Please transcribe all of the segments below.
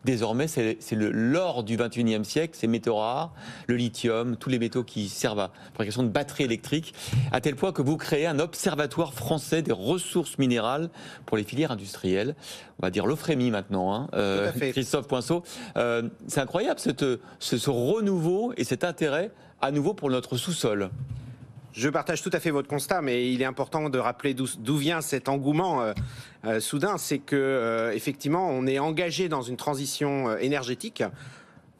désormais, c'est l'or du 21e siècle, ces métaux rares, le lithium, tous les métaux qui servent à la fabrication de batteries électriques, à tel point que vous créez un observatoire français des ressources minérales pour les filières industrielles. On va dire l'OFREMI maintenant, hein, Christophe Poinceau. C'est incroyable ce renouveau et cet intérêt à nouveau pour notre sous-sol. Je partage tout à fait votre constat, mais il est important de rappeler d'où vient cet engouement soudain. C'est que effectivement, on est engagé dans une transition énergétique,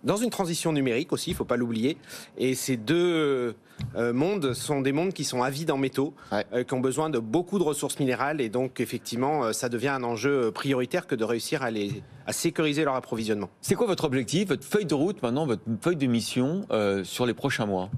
dans une transition numérique aussi, il ne faut pas l'oublier. Et ces deux mondes sont des mondes qui sont avides en métaux, qui ont besoin de beaucoup de ressources minérales. Et donc, effectivement, ça devient un enjeu prioritaire que de réussir à sécuriser leur approvisionnement. C'est quoi votre objectif, votre feuille de route maintenant, votre feuille de mission sur les prochains mois ?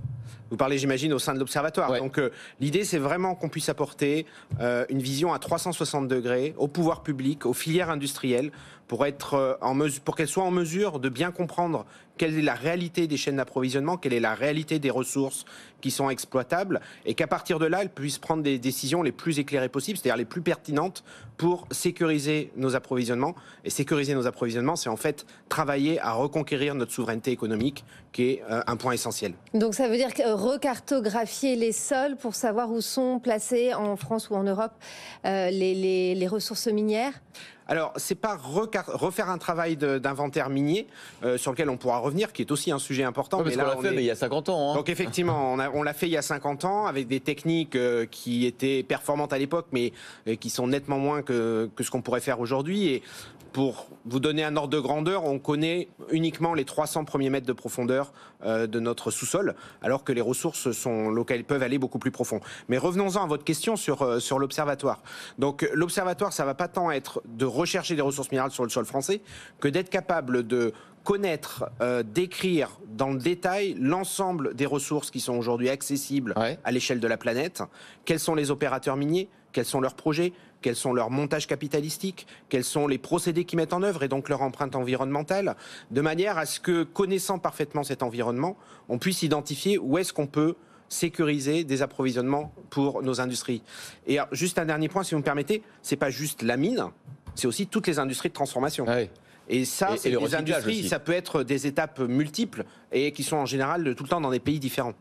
Vous parlez, j'imagine, au sein de l'Observatoire. Ouais. Donc, l'idée, c'est vraiment qu'on puisse apporter une vision à 360 degrés au pouvoir public, aux filières industrielles, pour qu'elles soient en mesure de bien comprendre quelle est la réalité des chaînes d'approvisionnement, quelle est la réalité des ressources qui sont exploitables, et qu'à partir de là, elles puissent prendre des décisions les plus éclairées possibles, c'est-à-dire les plus pertinentes pour sécuriser nos approvisionnements. Et sécuriser nos approvisionnements, c'est en fait travailler à reconquérir notre souveraineté économique, qui est un point essentiel. Donc ça veut dire recartographier les sols pour savoir où sont placées en France ou en Europe les ressources minières ? Alors, c'est pas refaire un travail d'inventaire minier sur lequel on pourra revenir, qui est aussi un sujet important. Ouais, parce qu'on l'a fait, mais il y a 50 ans. Hein. Donc effectivement, on l'a fait il y a 50 ans avec des techniques qui étaient performantes à l'époque, mais qui sont nettement moins que ce qu'on pourrait faire aujourd'hui. Et pour vous donner un ordre de grandeur, on connaît uniquement les 300 premiers mètres de profondeur de notre sous-sol, alors que les ressources sont locales, peuvent aller beaucoup plus profond. Mais revenons-en à votre question sur l'observatoire. Donc l'observatoire, ça va pas tant être de rechercher des ressources minérales sur le sol français que d'être capable de connaître, d'écrire dans le détail l'ensemble des ressources qui sont aujourd'hui accessibles à l'échelle de la planète. Quels sont les opérateurs miniers ? Quels sont leurs projets ? Quels sont leurs montages capitalistiques ? Quels sont les procédés qu'ils mettent en œuvre et donc leur empreinte environnementale ? De manière à ce que, connaissant parfaitement cet environnement, on puisse identifier où est-ce qu'on peut sécuriser des approvisionnements pour nos industries. Et alors, juste un dernier point, si vous me permettez, c'est pas juste la mine, c'est aussi toutes les industries de transformation. Et ça, c'est des industries, ça peut être des étapes multiples et qui sont en général tout le temps dans des pays différents.